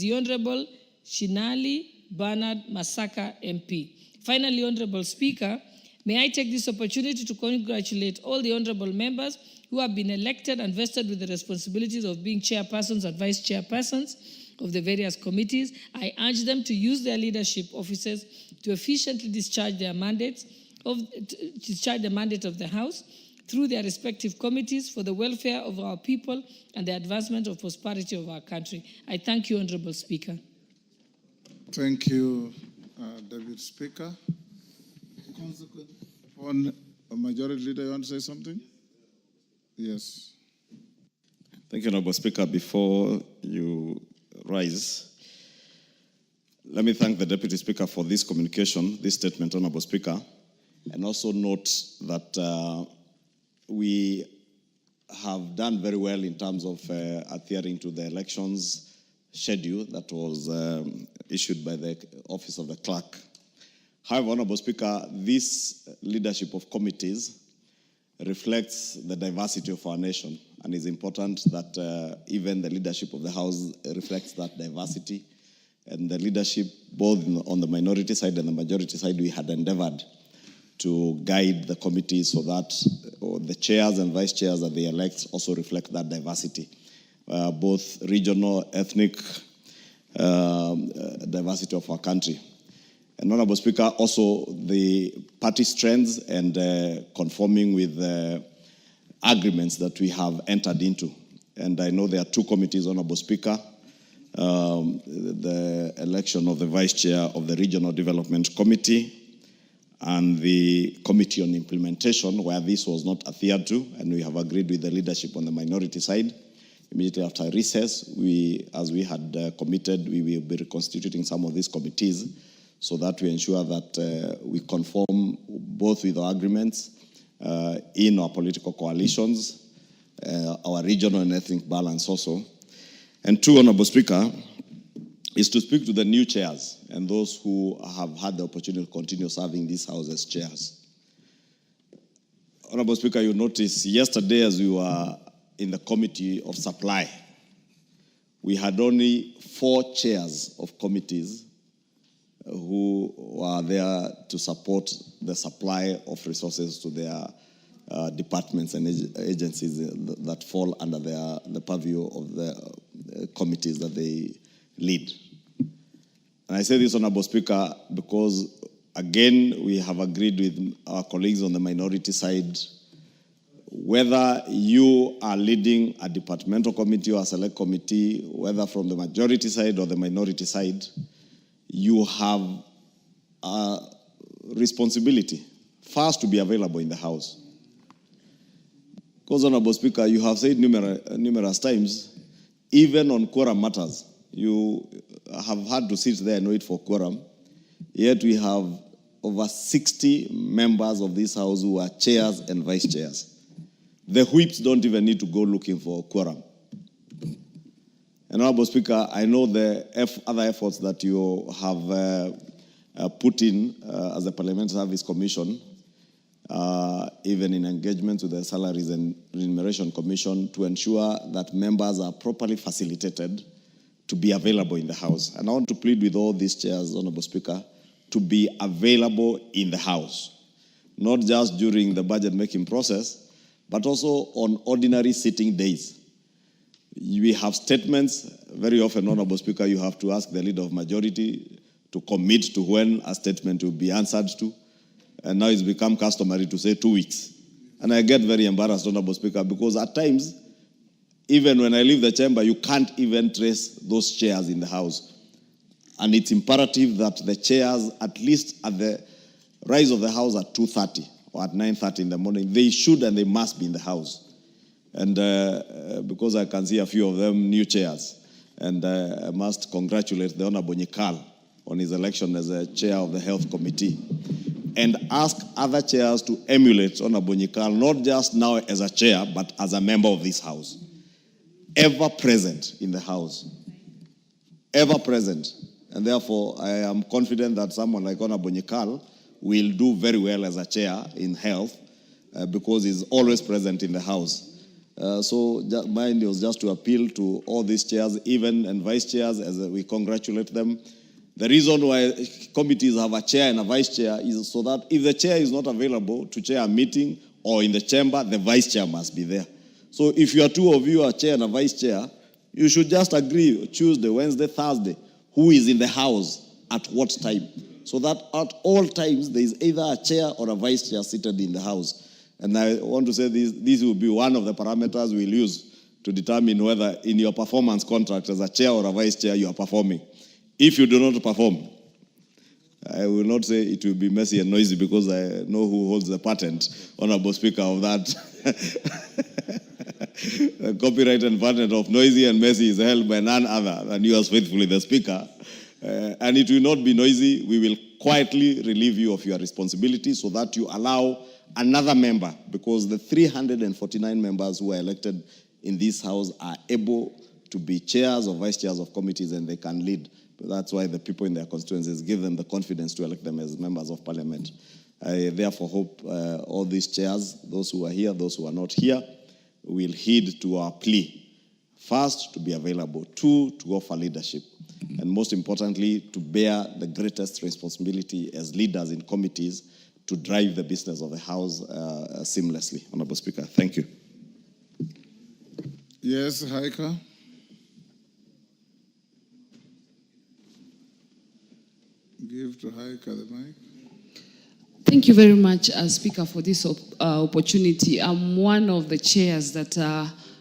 the Honorable Shinali Bernard Masaka MP. Finally, Honorable Speaker, may I take this opportunity to congratulate all the honorable members who have been elected and vested with the responsibilities of being chairpersons and vice chairpersons of the various committees. I urge them to use their leadership offices to efficiently discharge their mandate of the House through their respective committees for the welfare of our people and the advancement of prosperity of our country. I thank you, Honorable Speaker. Thank you, David Speaker. On a majority leader, you want to say something? Yes. Thank you, Honorable Speaker. Before you rise, let me thank the Deputy Speaker for this communication, this statement, Honorable Speaker, and also note that we have done very well in terms of adhering to the elections schedule that was issued by the Office of the Clerk. However, Honorable Speaker, this leadership of committees reflects the diversity of our nation, and it's important that even the leadership of the House reflects that diversity. And the leadership, both on the minority side and the majority side, we had endeavored to guide the committee so that the chairs and vice chairs that they elect also reflect that diversity, both regional, ethnic diversity of our country. And Honorable Speaker, also the party strengths and conforming with the agreements that we have entered into. And I know there are two committees, Honorable Speaker, the election of the Vice Chair of the Regional Development Committee and the Committee on Implementation, where this was not adhered to, and we have agreed with the leadership on the minority side. Immediately after recess, as we had committed, we will be reconstituting some of these committees so that we ensure that we conform both with our agreements in our political coalitions, our regional and ethnic balance also. And two, Honorable Speaker, is to speak to the new chairs and those who have had the opportunity to continue serving this House as chairs. Honorable Speaker, you notice yesterday as we were in the Committee of Supply, we had only 4 chairs of committees who were there to support the supply of resources to their departments and agencies that fall under the purview of the committees that they lead. And I say this, Honorable Speaker, because again, we have agreed with our colleagues on the minority side, whether you are leading a departmental committee or a select committee, whether from the majority side or the minority side, you have a responsibility first to be available in the House. Because, Honorable Speaker, you have said numerous times, even on quorum matters, you have had to sit there and wait for quorum. Yet we have over 60 members of this House who are chairs and vice chairs. The whips don't even need to go looking for quorum. And Honorable Speaker, I know the other efforts that you have put in as the Parliamentary Service Commission, even in engagement with the Salaries and Remuneration Commission, to ensure that members are properly facilitated to be available in the House. And I want to plead with all these chairs, Honorable Speaker, to be available in the House, not just during the budget-making process, but also on ordinary sitting days. We have statements. Very often, Honorable Speaker, you have to ask the leader of majority to commit to when a statement will be answered to. And now it's become customary to say 2 weeks. And I get very embarrassed, Honorable Speaker, because at times, even when I leave the chamber, you can't even trace those chairs in the House. And it's imperative that the chairs, at least at the rise of the House at 2:30 or at 9:30 in the morning, they should and they must be in the House. And because I can see a few of them new chairs, and I must congratulate the Honorable Nyikal on his election as a chair of the Health Committee, and ask other chairs to emulate Honorable Nyikal, not just now as a chair, but as a member of this House. Ever present in the House. Ever present. And therefore, I am confident that someone like Honorable Nyikal will do very well as a chair in health because he's always present in the House. Mine was just to appeal to all these chairs, even and vice chairs, as we congratulate them. The reason why committees have a chair and a vice chair is so that if the chair is not available to chair a meeting or in the chamber, the vice chair must be there. So if you are two of you, a chair and a vice chair, you should just agree Tuesday, Wednesday, Thursday, who is in the house at what time. So that at all times, there is either a chair or a vice chair seated in the house. And I want to say this will be one of the parameters we'll use to determine whether in your performance contract as a chair or a vice chair you are performing. If you do not perform, I will not say it will be messy and noisy because I know who holds the patent, Honorable Speaker, of that. The copyright and patent of noisy and messy is held by none other than yours faithfully, the Speaker. And it will not be noisy. We will quietly relieve you of your responsibility so that you allow another member, because the 349 members who are elected in this House are able to be chairs or vice chairs of committees and they can lead. That's why the people in their constituencies give them the confidence to elect them as members of parliament. I therefore hope all these chairs, those who are here, those who are not here, will heed to our plea. First, to be available. Two, to offer leadership. And most importantly, to bear the greatest responsibility as leaders in committees to drive the business of the House seamlessly. Honorable Speaker, thank you. Yes, Haika. Give to Haika the mic. Thank you very much, Speaker, for this opportunity. I'm one of the chairs that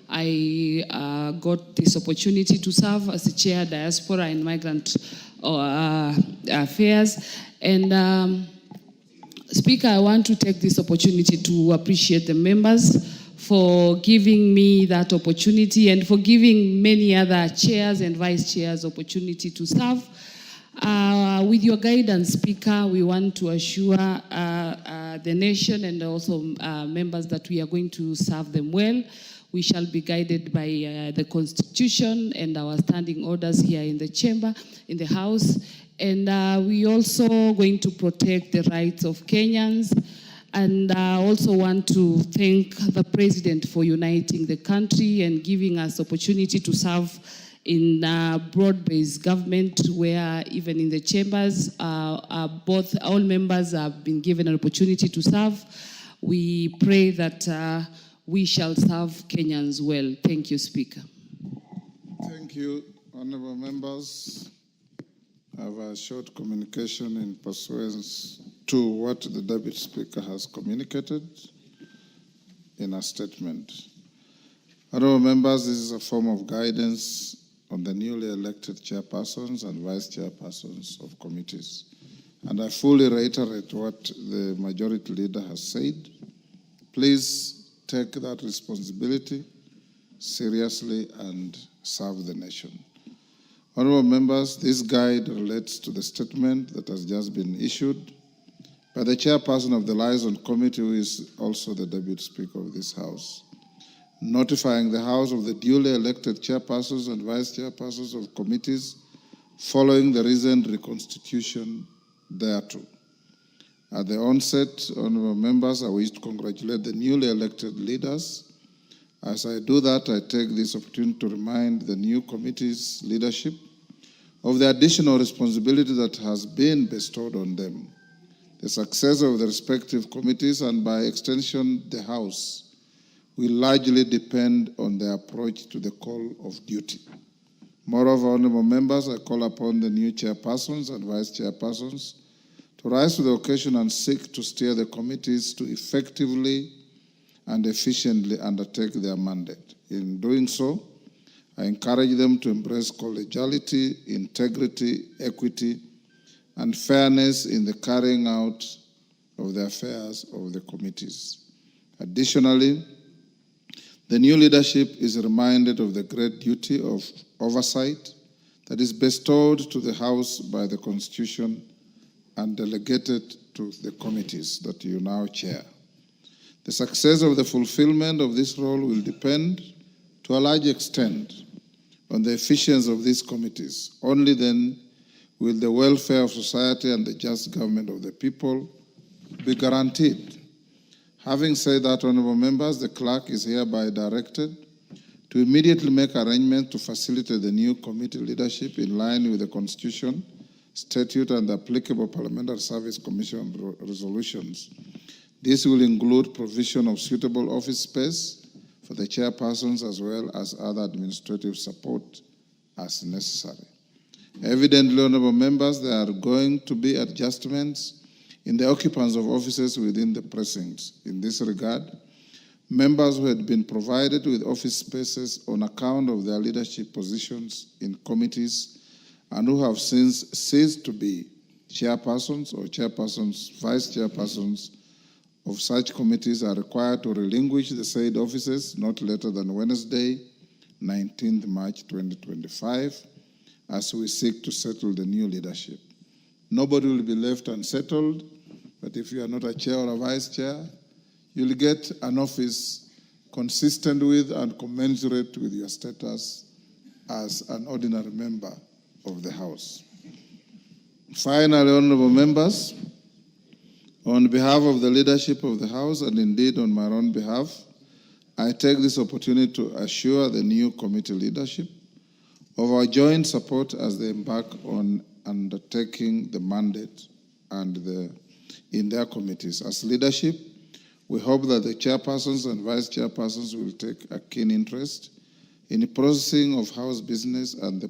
I got this opportunity to serve as the chair, Diaspora and Migrant Affairs. And Speaker, I want to take this opportunity to appreciate the members for giving me that opportunity and for giving many other chairs and vice chairs opportunity to serve. With your guidance, Speaker, we want to assure the nation and also members that we are going to serve them well. We shall be guided by the Constitution and our standing orders here in the chamber, in the House. And we also going to protect the rights of Kenyans. And I also want to thank the President for uniting the country and giving us opportunity to serve in broad-based government, where even in the chambers, all members have been given an opportunity to serve. We pray that we shall serve Kenyans well. Thank you, Speaker. Thank you, honorable members. I have a short communication in pursuance to what the Deputy Speaker has communicated in a statement. Honorable members, this is a form of guidance on the newly elected chairpersons and vice chairpersons of committees. And I fully reiterate what the majority leader has said. Please take that responsibility seriously and serve the nation. Honorable members, this guide relates to the statement that has just been issued by the chairperson of the Liaison Committee, who is also the Deputy Speaker of this House, notifying the House of the duly elected chairpersons and vice chairpersons of committees following the recent reconstitution thereto. At the onset, honorable members, I wish to congratulate the newly elected leaders. As I do that, I take this opportunity to remind the new committee's leadership of the additional responsibility that has been bestowed on them. The success of the respective committees, and by extension the House, will largely depend on their approach to the call of duty. Moreover, honorable members, I call upon the new chairpersons and vice chairpersons to rise to the occasion and seek to steer the committees to effectively and efficiently undertake their mandate. In doing so, I encourage them to embrace collegiality, integrity, equity, and fairness in the carrying out of the affairs of the committees. Additionally, the new leadership is reminded of the great duty of oversight that is bestowed to the House by the Constitution and delegated to the committees that you now chair. The success of the fulfillment of this role will depend to a large extent on the efficiency of these committees. Only then will the welfare of society and the just government of the people be guaranteed. Having said that, honorable members, the clerk is hereby directed to immediately make arrangements to facilitate the new committee leadership in line with the Constitution, statute, and the applicable Parliamentary Service Commission resolutions. This will include provision of suitable office space for the chairpersons as well as other administrative support as necessary. Evidently, honorable members, there are going to be adjustments in the occupants of offices within the precincts. In this regard, members who had been provided with office spaces on account of their leadership positions in committees and who have since ceased to be chairpersons or chairpersons, vice chairpersons of such committees are required to relinquish the said offices not later than Wednesday, 19th March 2025, as we seek to settle the new leadership. Nobody will be left unsettled, but if you are not a chair or a vice chair, you'll get an office consistent with and commensurate with your status as an ordinary member of the House. Finally, honorable members, on behalf of the leadership of the House and indeed on my own behalf, I take this opportunity to assure the new committee leadership of our joint support as they embark on undertaking the mandate and in their committees. As leadership, we hope that the chairpersons and vice chairpersons will take a keen interest in the processing of House business and be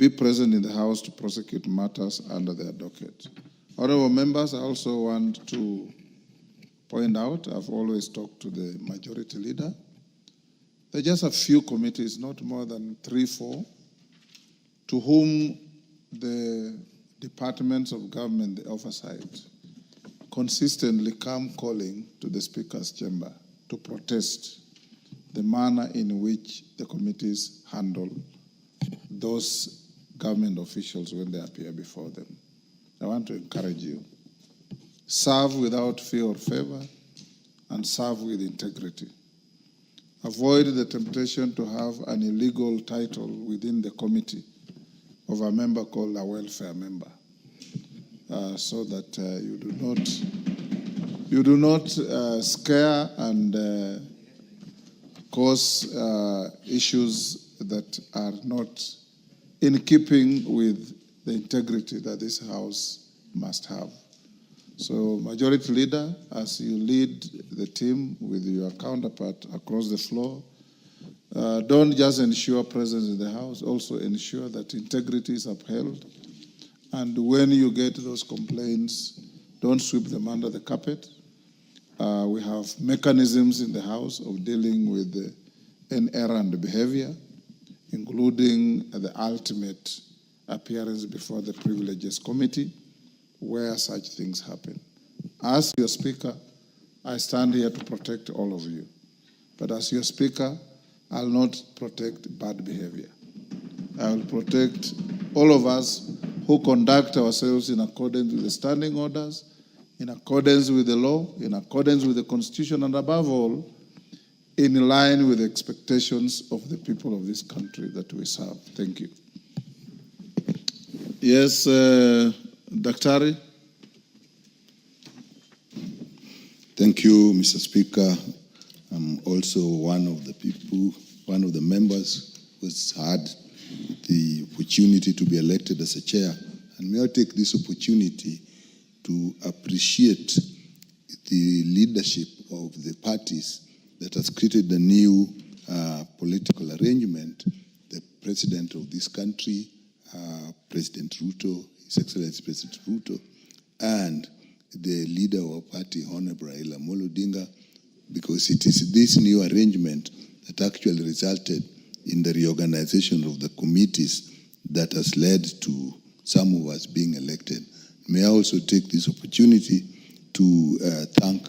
present in the House to prosecute matters under their docket. Honorable members, I also want to point out, I've always talked to the majority leader. There are just a few committees, not more than 3, 4, to whom the departments of government, the oversight, consistently come calling to the Speaker's chamber to protest the manner in which the committees handle those government officials when they appear before them. I want to encourage you. Serve without fear or favor and serve with integrity. Avoid the temptation to have an illegal title within the committee of a member called a welfare member, so that you do not scare and cause issues that are not in keeping with the integrity that this House must have. So, Majority Leader, as you lead the team with your counterpart across the floor, don't just ensure presence in the House, also ensure that integrity is upheld. And when you get those complaints, don't sweep them under the carpet. We have mechanisms in the House of dealing with an errand behavior, including the ultimate appearance before the Privileges Committee, where such things happen. As your Speaker, I stand here to protect all of you. But as your Speaker, I'll not protect bad behavior. I will protect all of us who conduct ourselves in accordance with the standing orders, in accordance with the law, in accordance with the Constitution, and above all, in line with the expectations of the people of this country that we serve. Thank you. Yes, Daktari. Thank you, Mr. Speaker. I'm also one of the members who's had the opportunity to be elected as a chair. And may I take this opportunity to appreciate the leadership of the parties that has created the new political arrangement. The president of this country, President Ruto, His Excellency President Ruto, and the leader of our party, Honorable Raila Amolo Odinga, because it is this new arrangement that actually resulted in the reorganization of the committees that has led to some of us being elected. May I also take this opportunity to thank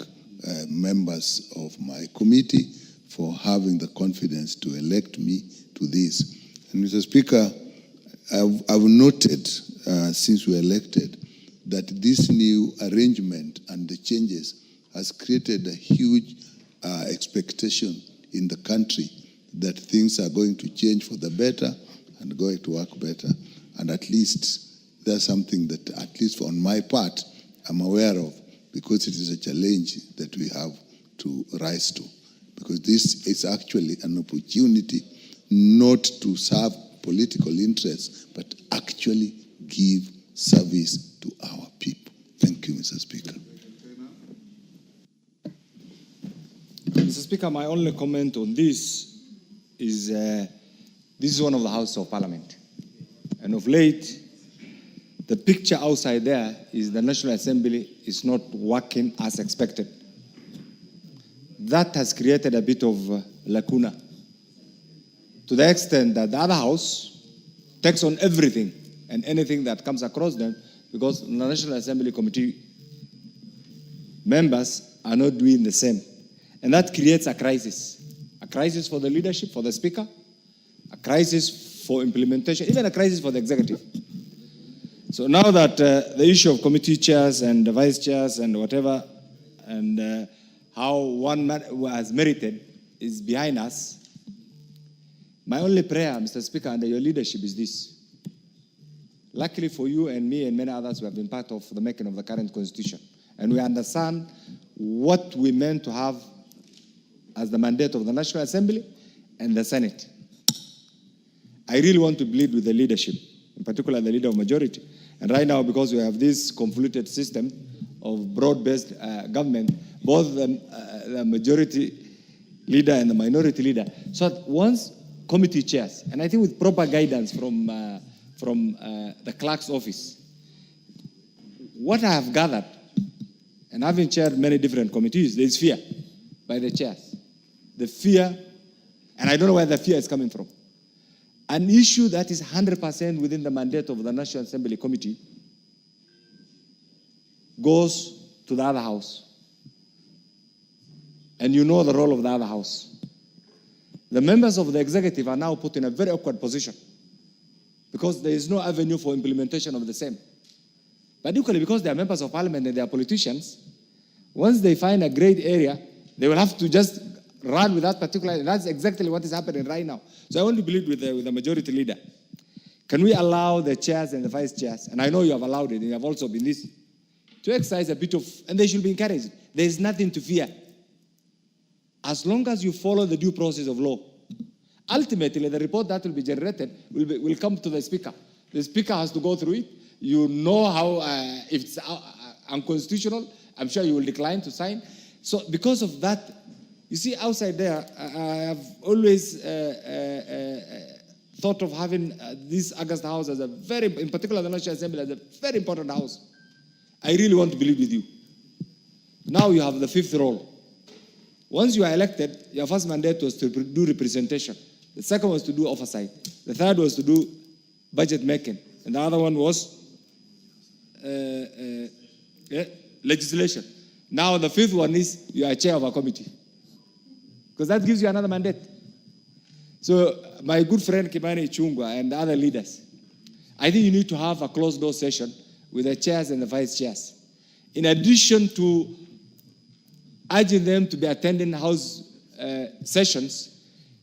members of my committee for having the confidence to elect me to this. And Mr. Speaker, I've noted since we were elected that this new arrangement and the changes has created a huge expectation in the country that things are going to change for the better and going to work better. And at least there's something that, at least on my part, I'm aware of, because it is a challenge that we have to rise to. Because this is actually an opportunity not to serve political interests, but actually give service to our people. Thank you, Mr. Speaker. Mr. Speaker, my only comment on this is this is one of the Houses of Parliament. And of late, the picture outside there is the National Assembly is not working as expected. That has created a bit of lacuna, to the extent that the other house takes on everything and anything that comes across them, because the National Assembly Committee members are not doing the same. And that creates a crisis for the leadership, for the Speaker, a crisis for implementation, even a crisis for the executive. So now that the issue of committee chairs and the vice chairs and whatever, and how one man has merited is behind us, my only prayer, Mr. Speaker, under your leadership is this. Luckily for you and me and many others who have been part of the making of the current constitution, and we understand what we meant to have as the mandate of the National Assembly and the Senate. I really want to plead with the leadership, in particular the leader of majority. And right now, because we have this convoluted system of broad-based government, both the majority leader and the minority leader, so that once committee chairs, and I think with proper guidance from the clerk's office, what I have gathered, and having chaired many different committees, there is fear by the chairs. The fear, and I don't know where the fear is coming from. An issue that is 100% within the mandate of the National Assembly Committee goes to the other house. And you know the role of the other house. The members of the executive are now put in a very awkward position because there is no avenue for implementation of the same. But equally, because they are members of parliament and they are politicians, once they find a great area, they will have to just run with that particular, and that's exactly what is happening right now. So I want to believe with the majority leader. Can we allow the chairs and the vice chairs, and I know you have allowed it, and you have also been this, to exercise a bit of, and they should be encouraged. There is nothing to fear. As long as you follow the due process of law. Ultimately, the report that will be generated will come to the Speaker. The Speaker has to go through it. You know how, if it's unconstitutional, I'm sure you will decline to sign. So because of that, you see, outside there, I have always thought of having this August House as a very, in particular the National Assembly, as a very important house. I really want to believe with you. Now you have the fifth role. Once you are elected, your first mandate was to do representation. The second was to do oversight. The third was to do budget making. And the other one was legislation. Now the fifth one is you are chair of a committee. Because that gives you another mandate. So my good friend Kimani Chungwa and the other leaders, I think you need to have a closed door session with the chairs and the vice chairs. In addition to urging them to be attending house sessions,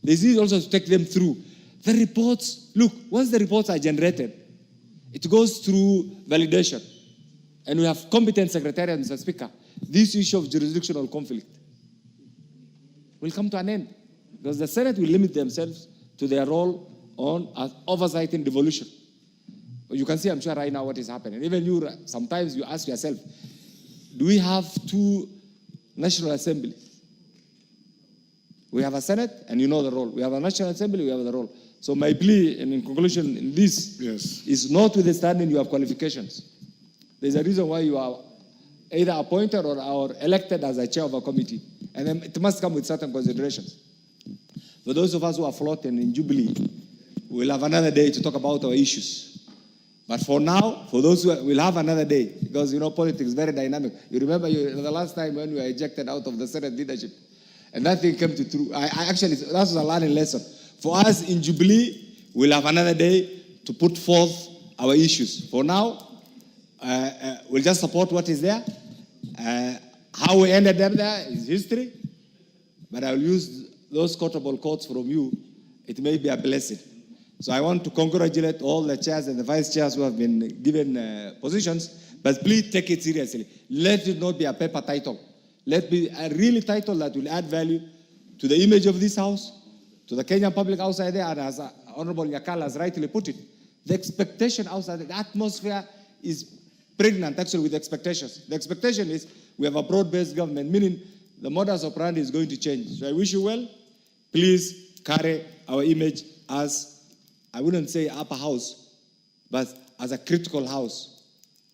they need also to take them through the reports. Look, once the reports are generated, it goes through validation. And we have competent secretariat, Mr. Speaker. This issue of jurisdictional conflict will come to an end, because the Senate will limit themselves to their role on oversight in devolution. You can see, I'm sure, right now what is happening. Even you, sometimes you ask yourself, do we have two National Assemblies? We have a Senate, and you know the role. We have a National Assembly, we have the role. So my plea, and in conclusion, in this, is notwithstanding you have qualifications. There's a reason why you are either appointed or elected as a chair of a committee. And then it must come with certain considerations. For those of us who are floating in Jubilee, we'll have another day to talk about our issues. But for now, for those who will have another day, because you know politics is very dynamic. You remember the last time when we were ejected out of the Senate leadership, and that thing came to true. Actually, that was a learning lesson. For us in Jubilee, we'll have another day to put forth our issues. For now, we'll just support what is there. How we ended up there is history. But I will use those quotable quotes from you. It may be a blessing. So I want to congratulate all the chairs and the vice chairs who have been given positions, but please take it seriously. Let it not be a paper title. Let it be a really title that will add value to the image of this house, to the Kenyan public outside there, and as Honorable Nyakala has rightly put it, the expectation outside, the atmosphere is pregnant actually with expectations. The expectation is we have a broad-based government, meaning the modus operandi is going to change. So I wish you well. Please carry our image as, I wouldn't say upper house, but as a critical house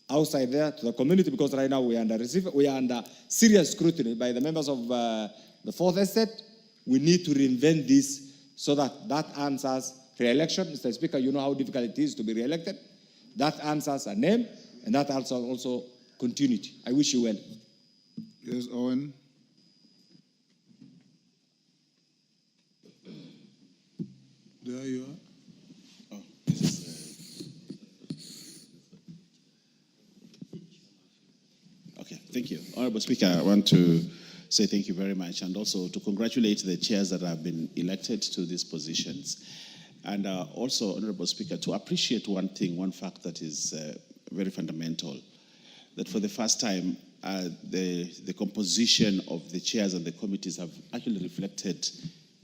outside there to the community, because right now we are under serious scrutiny by the members of the Fourth Estate. We need to reinvent this so that answers re-election. Mr. Speaker, you know how difficult it is to be re-elected. That answers a name, and that answers also continuity. I wish you well. Yes, Owen. There you are. Oh, okay, thank you. Honorable Speaker, I want to say thank you very much, and also to congratulate the chairs that have been elected to these positions. And also, Honorable Speaker, to appreciate one thing, one fact that is very fundamental, that for the first time, the composition of the chairs and the committees have actually reflected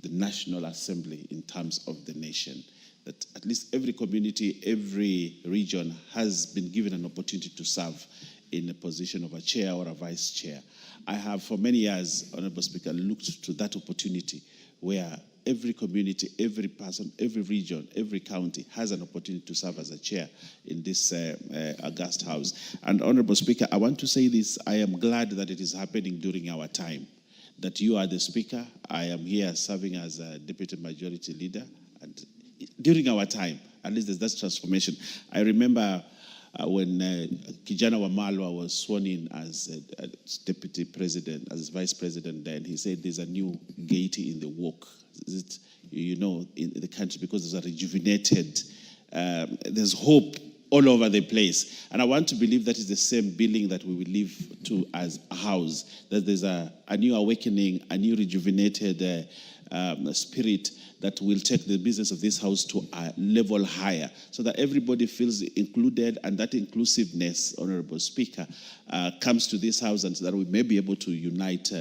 the National Assembly in terms of the nation. That at least every community, every region has been given an opportunity to serve in a position of a chair or a vice chair. I have for many years, Honorable Speaker, looked to that opportunity where every community, every person, every region, every county has an opportunity to serve as a chair in this august house. And Honorable Speaker, I want to say this, I am glad that it is happening during our time, that you are the Speaker. I am here serving as a Deputy Majority Leader. And during our time, at least there's that transformation. I remember when Kijana Wamalwa was sworn in as Deputy President, as Vice President then, he said there's a new gaiety in the walk. You know, in the country, because there's a rejuvenated, there's hope all over the place. And I want to believe that is the same building that we will live to as a house, that there's a new awakening, a new rejuvenated spirit that will take the business of this house to a level higher, so that everybody feels included, and that inclusiveness, Honorable Speaker, comes to this house, and so that we may be able to unite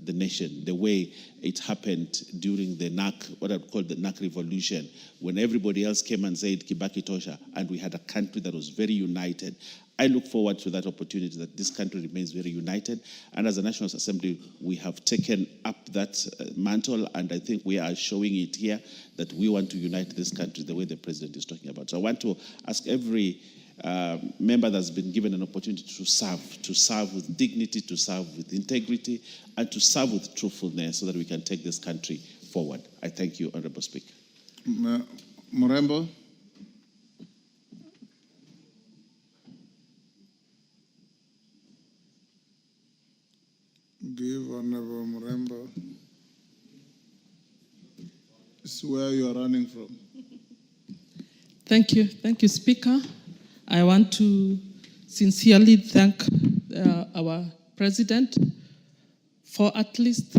the nation the way it happened during the NAC, what I call the NAC revolution, when everybody else came and said Kibaki Tosha, and we had a country that was very united. I look forward to that opportunity, that this country remains very united. And as a National Assembly, we have taken up that mantle, and I think we are showing it here that we want to unite this country the way the President is talking about. So I want to ask every member that's been given an opportunity to serve with dignity, to serve with integrity, and to serve with truthfulness, so that we can take this country forward. I thank you, Honorable Speaker. Murembo. Give Honorable Murembo. It's where you are running from. Thank you, Speaker. I want to sincerely thank our President for at least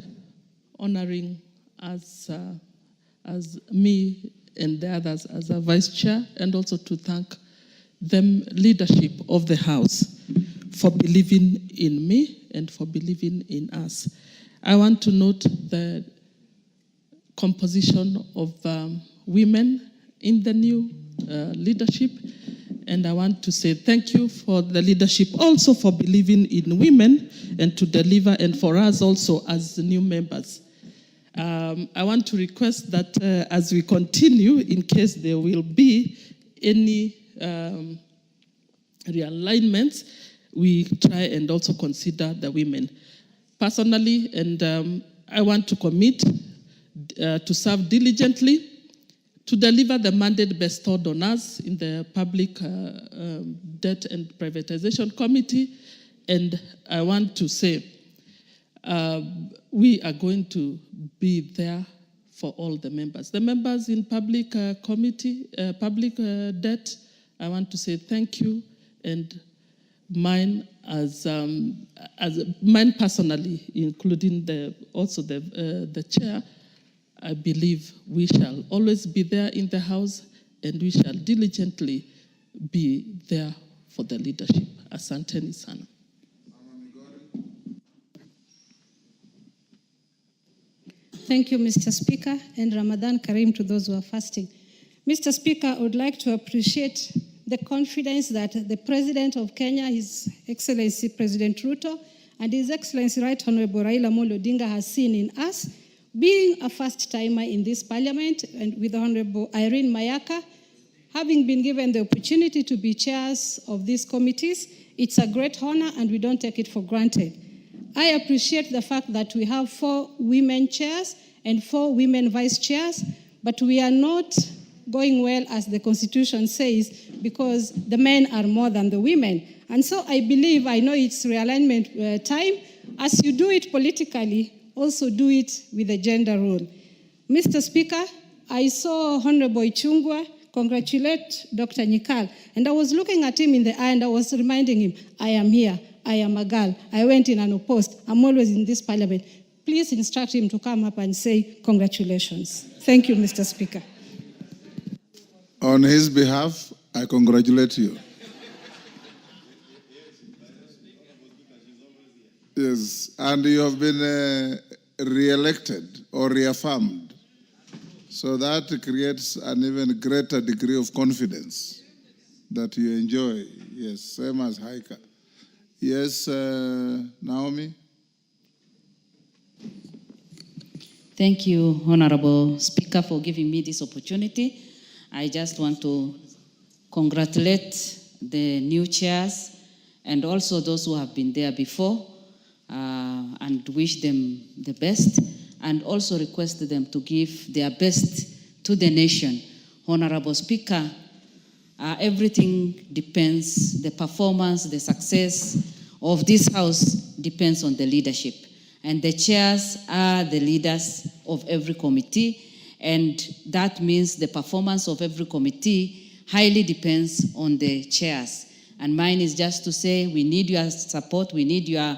honoring us as me and the others as a Vice Chair, and also to thank the leadership of the House for believing in me and for believing in us. I want to note the composition of women in the new leadership, and I want to say thank you for the leadership, also for believing in women and to deliver, and for us also as the new members. I want to request that as we continue, in case there will be any realignments, we try and also consider the women. Personally, and I want to commit to serve diligently, to deliver the mandate bestowed on us in the Public Debt and Privatization Committee. And I want to say, we are going to be there for all the members. The members in Public Committee, Public Debt, I want to say thank you, and mine as mine personally, including also the chair, I believe we shall always be there in the House, and we shall diligently be there for the leadership. Asanteni sana. Thank you, Mr. Speaker, and Ramadan Kareem to those who are fasting. Mr. Speaker, I would like to appreciate the confidence that the President of Kenya, His Excellency President Ruto, and His Excellency Right Honorable Raila Amolo Odinga has seen in us. Being a first-timer in this parliament, and with Honorable Irene Mayaka, having been given the opportunity to be chairs of these committees, it's a great honor and we don't take it for granted. I appreciate the fact that we have 4 women chairs and 4 women vice chairs, but we are not going well as the Constitution says because the men are more than the women. And so I believe, I know it's realignment time. As you do it politically, also do it with the gender role. Mr. Speaker, I saw Honorable Ichung'wah congratulate Dr. Nyikal, and I was looking at him in the eye and I was reminding him, I am here, I am a girl, I went in unopposed, I'm always in this parliament. Please instruct him to come up and say congratulations. Thank you, Mr. Speaker. On his behalf, I congratulate you. Yes, and you have been re-elected or reaffirmed. So that creates an even greater degree of confidence that you enjoy. Yes, same as Haika. Yes, Naomi? Thank you, Honorable Speaker, for giving me this opportunity. I just want to congratulate the new chairs and also those who have been there before and wish them the best and also request them to give their best to the nation. Honorable Speaker, everything depends, the performance, the success of this House depends on the leadership. And the chairs are the leaders of every committee. And that means the performance of every committee highly depends on the chairs. And mine is just to say we need your support, we need your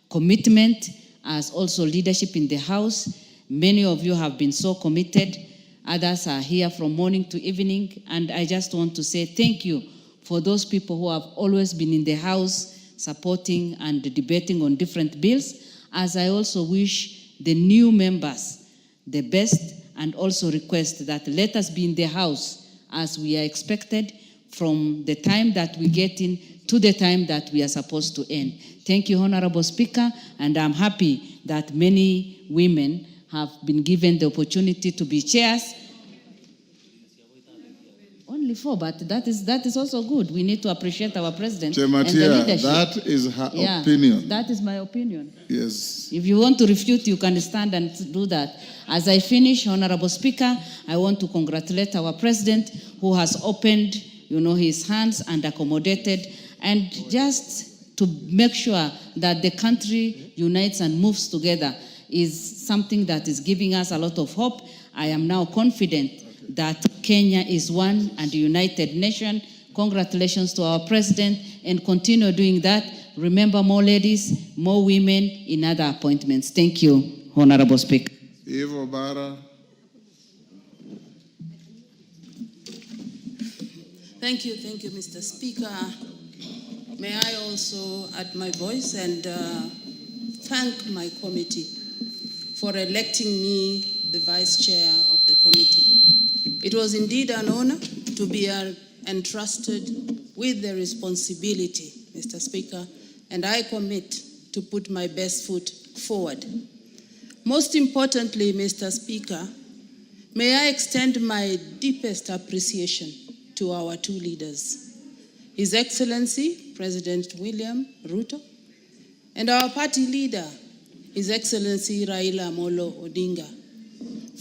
commitment as also leadership in the House. Many of you have been so committed. Others are here from morning to evening. And I just want to say thank you for those people who have always been in the House supporting and debating on different bills, as I also wish the new members the best and also request that let us be in the House as we are expected from the time that we get in to the time that we are supposed to end. Thank you, Honorable Speaker, and I'm happy that many women have been given the opportunity to be chairs. Only 4, but that is also good. We need to appreciate our president and the leadership. That is her opinion. That is my opinion. Yes. If you want to refute, you can stand and do that. As I finish, Honorable Speaker, I want to congratulate our president who has opened, his hands and accommodated, and just to make sure that the country unites and moves together is something that is giving us a lot of hope. I am now confident that Kenya is one and a united nation. Congratulations to our president, and continue doing that. Remember, more ladies, more women in other appointments. Thank you, Honorable Speaker. Eve Obara. Thank you, Mr. Speaker. May I also add my voice and thank my committee for electing me the vice chair of the committee. It was indeed an honor to be entrusted with the responsibility, Mr. Speaker, and I commit to put my best foot forward. Most importantly, Mr. Speaker, may I extend my deepest appreciation to our 2 leaders, His Excellency President William Ruto, and our party leader, His Excellency Raila Amolo Odinga,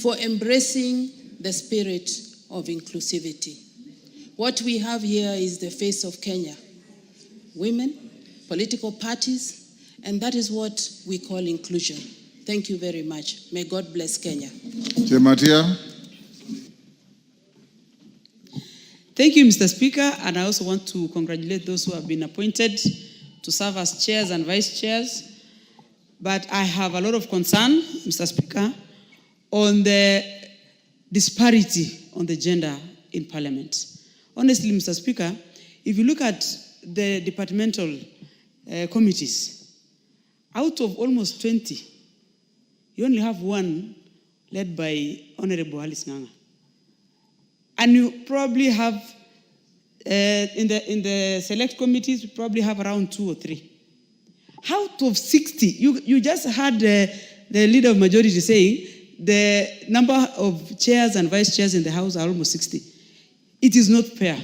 for embracing the spirit of inclusivity. What we have here is the face of Kenya. Women, political parties, and that is what we call inclusion. Thank you very much. May God bless Kenya. Chematia. Thank you, Mr. Speaker, and I also want to congratulate those who have been appointed to serve as chairs and vice chairs. But I have a lot of concern, Mr. Speaker, on the disparity on the gender in Parliament. Honestly, Mr. Speaker, if you look at the departmental committees, out of almost 20, you only have one led by Honorable Alice Nganga. And you probably have, in the select committees, you probably have around 2 or 3. Out of 60, you just had the leader of majority saying the number of chairs and vice chairs in the House are almost 60. It is not fair.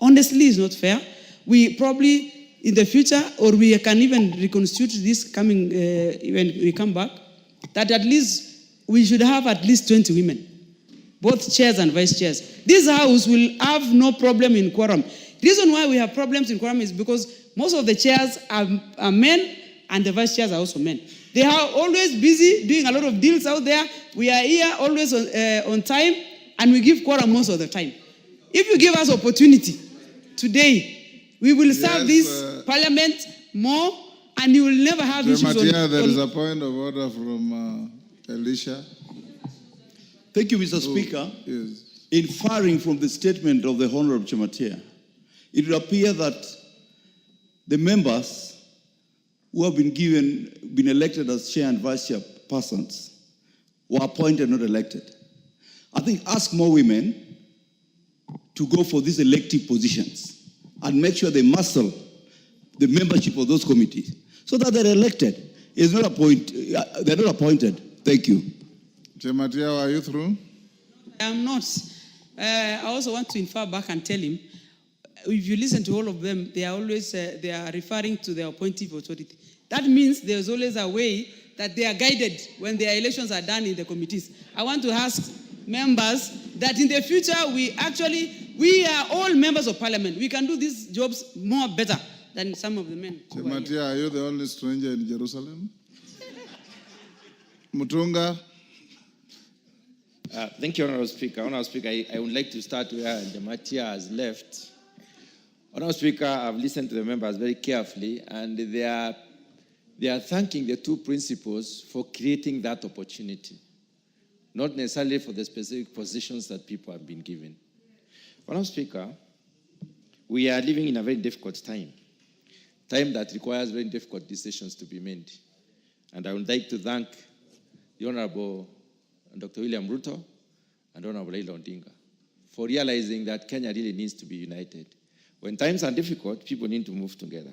Honestly, it's not fair. We probably, in the future, or we can even reconstitute this coming, when we come back, that at least we should have at least 20 women, both chairs and vice chairs. This House will have no problem in quorum. The reason why we have problems in quorum is because most of the chairs are men and the vice chairs are also men. They are always busy doing a lot of deals out there. We are here always on time, and we give quorum most of the time. If you give us opportunity today, we will serve this parliament more, and you will never have issues on... There is a point of order from Elisha. Thank you, Mr. Speaker. Yes. Inferring from the statement of the Honorable Chematia, it would appear that the members who have been elected as chair and vice chair persons were appointed, not elected. I think ask more women to go for these elective positions and make sure they muscle the membership of those committees so that they're elected. It's not they're not appointed. Thank you. Chematia, are you through? I am not. I also want to infer back and tell him, if you listen to all of them, they are always they are referring to their appointive authority. That means there's always a way that they are guided when their elections are done in the committees. I want to ask members that in the future we are all members of parliament. We can do these jobs more better than some of the men. Chematia, are you the only stranger in Jerusalem? Mutunga. Thank you, Honorable Speaker. Honorable Speaker, I would like to start where Chematia has left. Honorable Speaker, I've listened to the members very carefully, and they are thanking the two principals for creating that opportunity, not necessarily for the specific positions that people have been given. Honorable Speaker, we are living in a very difficult time that requires very difficult decisions to be made. And I would like to thank the Honorable Dr. William Ruto and Honorable Raila Odinga for realizing that Kenya really needs to be united. When times are difficult, people need to move together.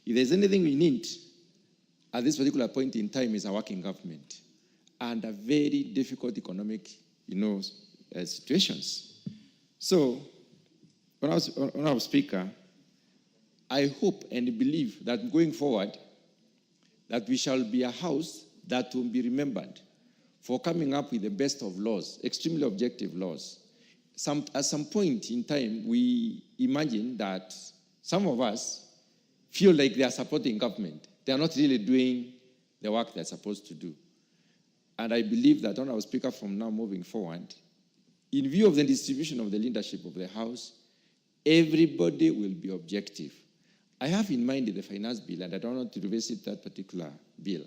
If there's anything we need at this particular point in time is a working government and a very difficult economic, situations. So, Honorable Speaker, I hope and believe that going forward, that we shall be a house that will be remembered for coming up with the best of laws, extremely objective laws. At some point in time, we imagine that some of us feel like they are supporting government. They are not really doing the work they're supposed to do. And I believe that, Honorable Speaker, from now moving forward, in view of the distribution of the leadership of the House, everybody will be objective. I have in mind the finance bill, and I don't want to revisit that particular bill.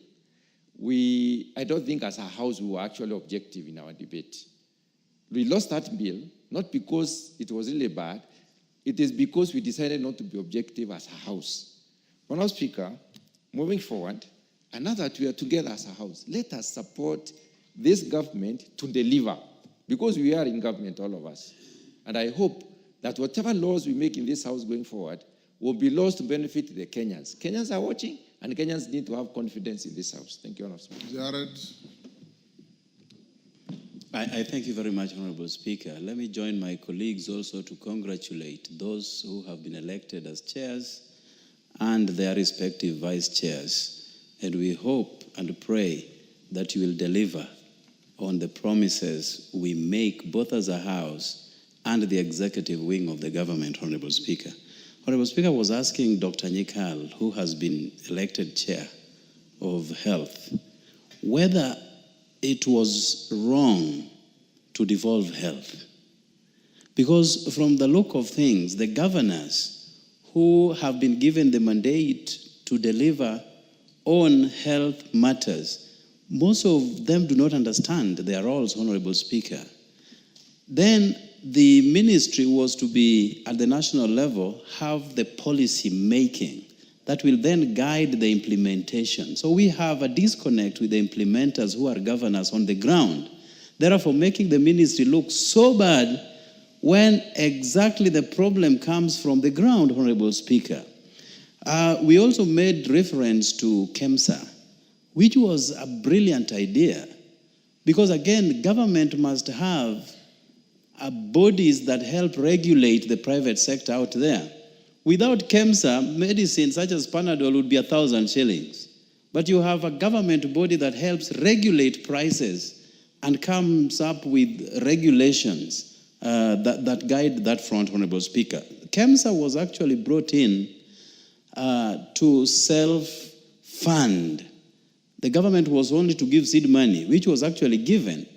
I don't think as a House we were actually objective in our debate. We lost that bill, not because it was really bad, it is because we decided not to be objective as a House. Honorable Speaker, moving forward, and now that we are together as a House, let us support this government to deliver, because we are in government, all of us. And I hope that whatever laws we make in this House going forward will be laws to benefit the Kenyans. Kenyans are watching, and Kenyans need to have confidence in this House. Thank you, Honorable Speaker. Jared. I thank you very much, Honorable Speaker. Let me join my colleagues also to congratulate those who have been elected as chairs and their respective vice chairs. And we hope and pray that you will deliver on the promises we make both as a House and the executive wing of the government, Honorable Speaker. Honorable Speaker, was asking Dr. Nyikal, who has been elected chair of health, whether it was wrong to devolve health. Because from the look of things, the governors who have been given the mandate to deliver on health matters, most of them do not understand their roles, Honorable Speaker. Then the ministry was to be, at the national level, have the policy making that will then guide the implementation. So we have a disconnect with the implementers who are governors on the ground, therefore making the ministry look so bad when exactly the problem comes from the ground, Honorable Speaker. We also made reference to KEMSA, which was a brilliant idea, because again, government must have bodies that help regulate the private sector out there. Without KEMSA, medicine such as Panadol would be 1,000 shillings. But you have a government body that helps regulate prices and comes up with regulations that guide that front, Honorable Speaker. KEMSA was actually brought in to self-fund. The government was only to give seed money, which was actually given.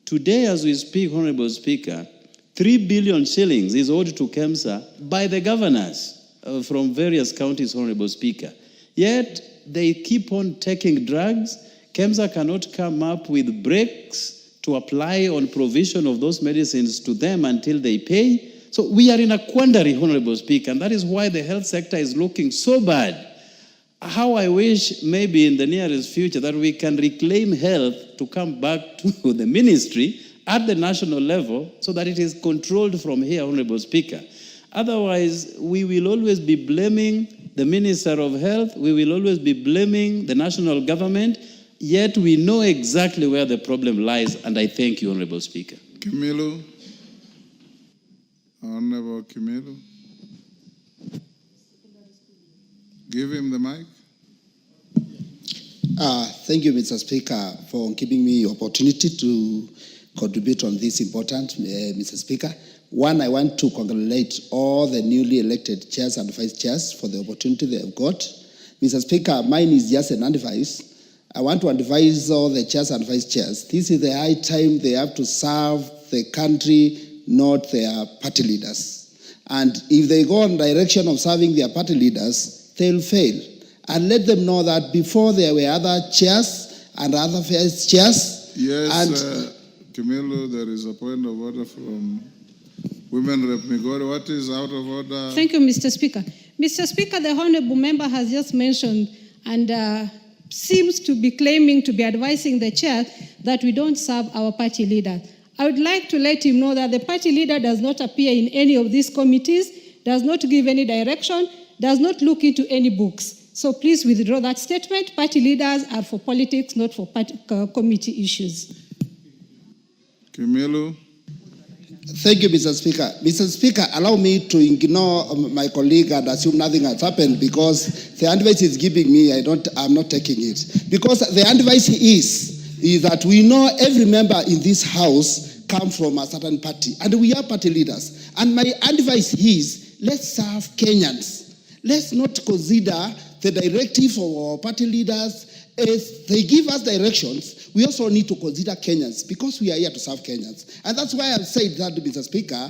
Today, as we speak, Honorable Speaker, 3 billion shillings is owed to KEMSA by the governors from various counties, Honorable Speaker. Yet, they keep on taking drugs. KEMSA cannot come up with breaks to apply on provision of those medicines to them until they pay. So we are in a quandary, Honorable Speaker, and that is why the health sector is looking so bad. How I wish maybe in the nearest future that we can reclaim health to come back to the ministry at the national level so that it is controlled from here, Honorable Speaker. Otherwise, we will always be blaming the Minister of Health, we will always be blaming the national government, yet we know exactly where the problem lies, and I thank you, Honorable Speaker. Kimilu. Honorable Kimilu. Give him the mic. Thank you, Mr. Speaker, for giving me the opportunity to contribute on this important, Mr. Speaker. One, I want to congratulate all the newly elected chairs and vice chairs for the opportunity they have got. Mr. Speaker, mine is just an advice. I want to advise all the chairs and vice chairs. This is the high time they have to serve the country, not their party leaders. And if they go in direction of serving their party leaders, they'll fail. And let them know that before there were other chairs and other vice chairs. Yes, Kimilu, there is a point of order from Women Rep Migori. What is out of order? Thank you, Mr. Speaker. Mr. Speaker, the honorable member has just mentioned and seems to be claiming to be advising the chair that we don't serve our party leader. I would like to let him know that the party leader does not appear in any of these committees, does not give any direction, does not look into any books. So please withdraw that statement. Party leaders are for politics, not for committee issues. Kimilu. Thank you, Mr. Speaker. Mr. Speaker, allow me to ignore my colleague and assume nothing has happened because the advice he's giving me, I'm not taking it. Because the advice is that we know every member in this house comes from a certain party, and we are party leaders. And my advice is, let's serve Kenyans. Let's not consider the directive of our party leaders. If they give us directions, we also need to consider Kenyans because we are here to serve Kenyans. And that's why I've said that, Mr. Speaker,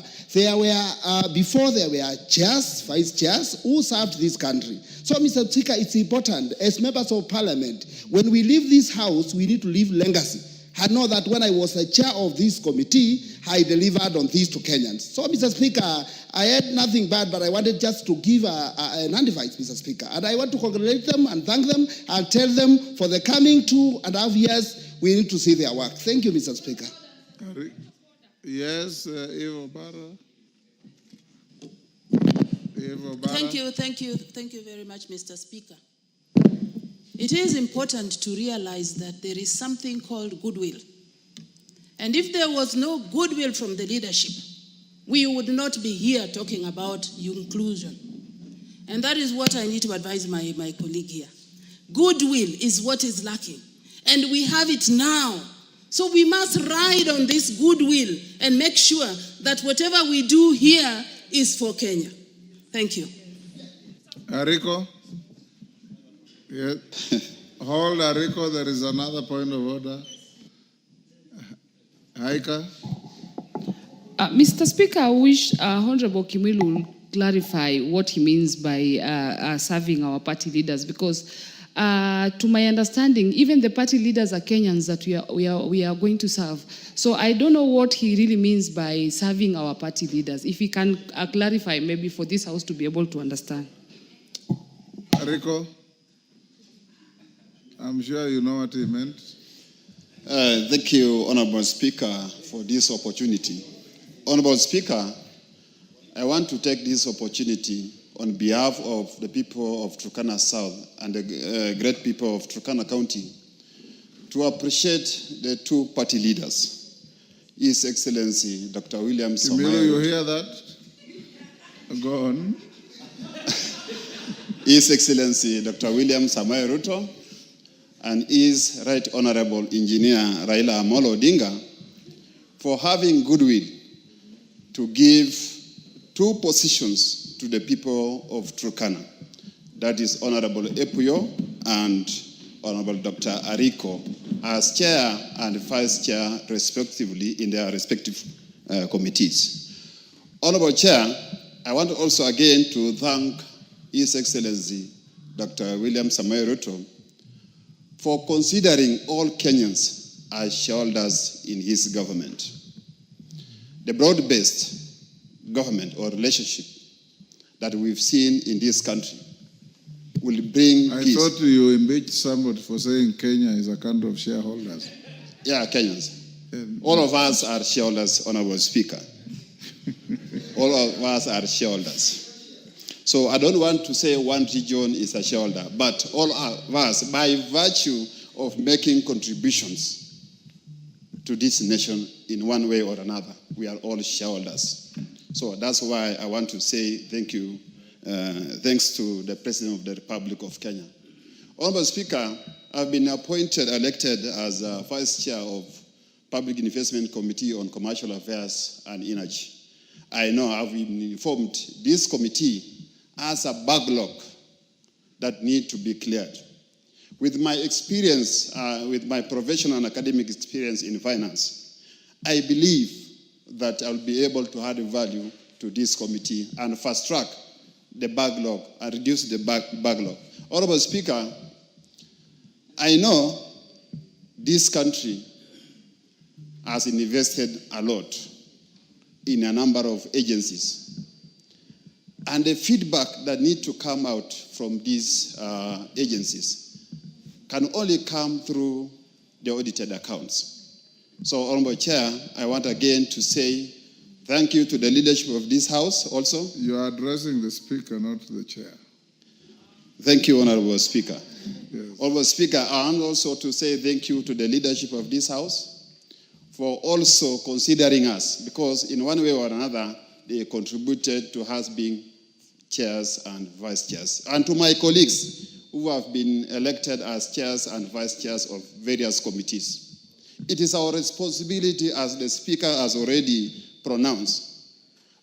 before there were chairs, vice chairs, who served this country. So, Mr. Speaker, it's important, as members of parliament, when we leave this house, we need to leave legacy. I know that when I was a chair of this committee, I delivered on this to Kenyans. So, Mr. Speaker, I had nothing bad, but I wanted just to give an advice, Mr. Speaker. And I want to congratulate them and thank them and tell them for the coming 2.5 years, we need to see their work. Thank you, Mr. Speaker. Yes, Evo Barra. Thank you very much, Mr. Speaker. It is important to realize that there is something called goodwill. And if there was no goodwill from the leadership, we would not be here talking about inclusion. And that is what I need to advise my colleague here. Goodwill is what is lacking. And we have it now. So we must ride on this goodwill and make sure that whatever we do here is for Kenya. Thank you. Ariko? Yes. Hold, Ariko, there is another point of order. Haika? Mr. Speaker, I wish Honorable Kimilu will clarify what he means by serving our party leaders, because To my understanding, even the party leaders are Kenyans that we are going to serve. So I don't know what he really means by serving our party leaders. If he can clarify, maybe for this house to be able to understand. Rico, I'm sure you know what he meant. Thank you, Honorable Speaker, for this opportunity. Honorable Speaker, I want to take this opportunity on behalf of the people of Turkana South and the great people of Turkana County to appreciate the two party leaders, His Excellency Dr. William Kimani, you hear that? Go on. His Excellency Dr. William Samoei Ruto and His Right Honorable Engineer Raila Amolo Odinga for having goodwill to give two positions to the people of Turkana. That is Honorable Epuyo and Honorable Dr. Ariko as chair and vice chair, respectively, in their respective committees. Honorable Chair, I want also again to thank His Excellency Dr. William Samoei Ruto for considering all Kenyans as shareholders in his government. The broad-based government or relationship that we've seen in this country will bring peace. I thought you impeached somebody for saying Kenya is a country of shareholders. Yeah, Kenyans. All of us are shareholders, Honorable Speaker. All of us are shareholders. So I don't want to say one region is a shareholder, but all of us, by virtue of making contributions to this nation in one way or another, we are all shareholders. So that's why I want to say thank you, thanks to the President of the Republic of Kenya. Honorable Speaker, I've been elected as Vice Chair of Public Investment Committee on Commercial Affairs and Energy. I know I've been informed this committee has a backlog that need to be cleared. With my experience, with my professional and academic experience in finance, I believe that I'll be able to add value to this committee and fast track the backlog and reduce the backlog. Honorable Speaker, I know this country has invested a lot in a number of agencies. And the feedback that need to come out from these agencies can only come through the audited accounts. So, Honorable Chair, I want again to say thank you to the leadership of this House also. You are addressing the Speaker, not the Chair. Thank you, Honorable Speaker. Yes. Honorable Speaker, I want also to say thank you to the leadership of this House for also considering us, because in one way or another, they contributed to us being chairs and vice chairs. And to my colleagues who have been elected as chairs and vice chairs of various committees. It is our responsibility, as the Speaker has already pronounced,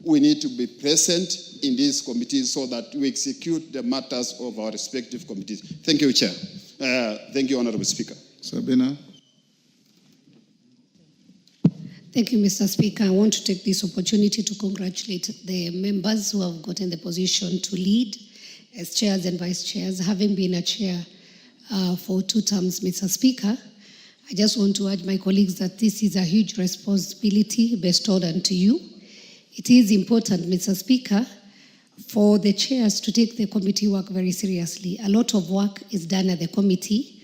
we need to be present in these committees so that we execute the matters of our respective committees. Thank you, Chair. Thank you, Honorable Speaker. Sabina. Thank you, Mr. Speaker. I want to take this opportunity to congratulate the members who have gotten the position to lead as chairs and vice chairs. Having been a chair for 2 terms, Mr. Speaker, I just want to urge my colleagues that this is a huge responsibility bestowed onto you. It is important, Mr. Speaker, for the chairs to take the committee work very seriously. A lot of work is done at the committee.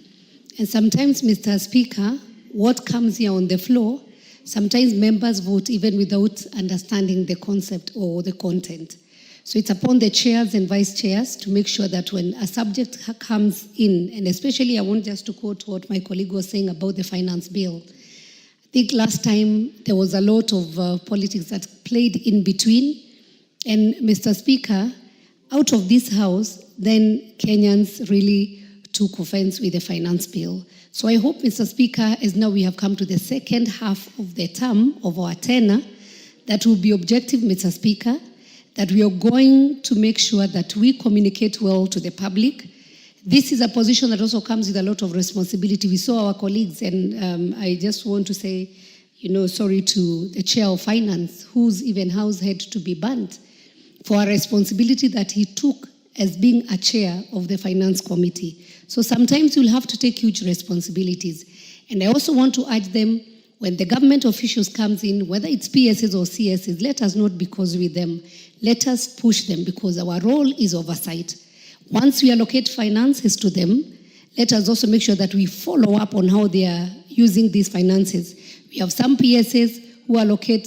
And sometimes, Mr. Speaker, what comes here on the floor, sometimes members vote even without understanding the concept or the content. So it's upon the chairs and vice chairs to make sure that when a subject comes in, and especially I want just to quote what my colleague was saying about the finance bill. I think last time there was a lot of politics that played in between. And Mr. Speaker, out of this house, then Kenyans really took offense with the finance bill. So I hope, Mr. Speaker, as now we have come to the second half of the term of our tenure, that will be objective, Mr. Speaker, that we are going to make sure that we communicate well to the public. This is a position that also comes with a lot of responsibility. We saw our colleagues, and I just want to say, sorry to the chair of finance, whose even house had to be banned for a responsibility that he took as being a chair of the finance committee. So sometimes you'll have to take huge responsibilities. And I also want to urge them, when the government officials comes in, whether it's PSs or CSs, let us not be cause with them. Let us push them, because our role is oversight. Once we allocate finances to them, let us also make sure that we follow up on how they are using these finances. We have some PSs who allocate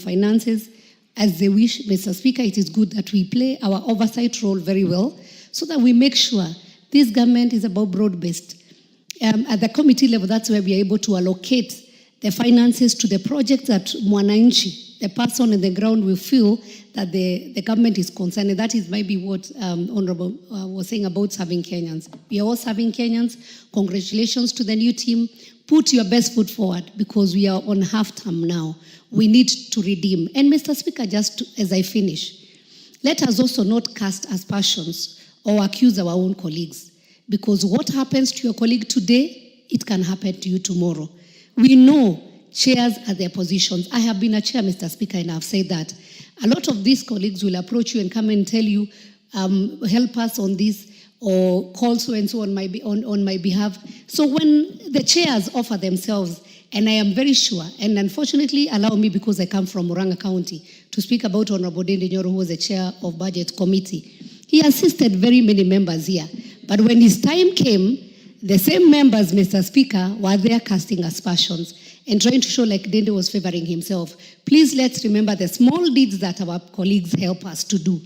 finances as they wish. Mr. Speaker, it is good that we play our oversight role very well, so that we make sure this government is about broad-based. At the committee level, that's where we are able to allocate the finances to the projects that Mwananchi, the person on the ground, will feel that the government is concerned. And that is maybe what Honorable was saying about serving Kenyans. We are all serving Kenyans. Congratulations to the new team. Put your best foot forward, because we are on half term now. We need to redeem. And Mr. Speaker, just as I finish, let us also not cast aspersions or accuse our own colleagues, because what happens to your colleague today, it can happen to you tomorrow. We know chairs are their positions. I have been a chair, Mr. Speaker, and I've said that. A lot of these colleagues will approach you and come and tell you, help us on this, or call so and so on my behalf. So when the chairs offer themselves, and I am very sure, and unfortunately, allow me, because I come from Murang'a County, to speak about Honorable Ndindi Nyoro, who was the chair of Budget Committee. He assisted very many members here. But when his time came, the same members, Mr. Speaker, were there casting aspersions and trying to show like Ndindi was favoring himself. Please let's remember the small deeds that our colleagues help us to do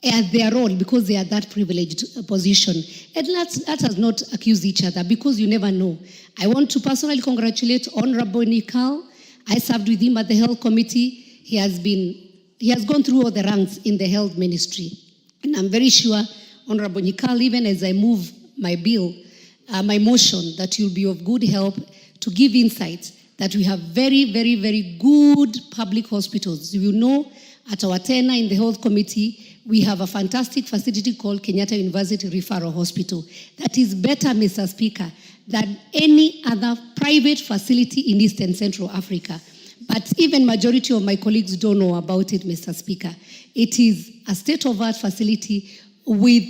at their role, because they are that privileged position. And let us not accuse each other, because you never know. I want to personally congratulate Honorable Nikal. I served with him at the Health Committee. He has gone through all the ranks in the health ministry. And I'm very sure, Honorable Nikal, even as I move my bill, my motion, that you'll be of good help to give insights that we have very, very, very good public hospitals. You know, at our tenure in the Health Committee, we have a fantastic facility called Kenyatta University Referral Hospital that is better, Mr. Speaker, than any other private facility in East and Central Africa. But even majority of my colleagues don't know about it, Mr. Speaker. It is a state-of-art facility with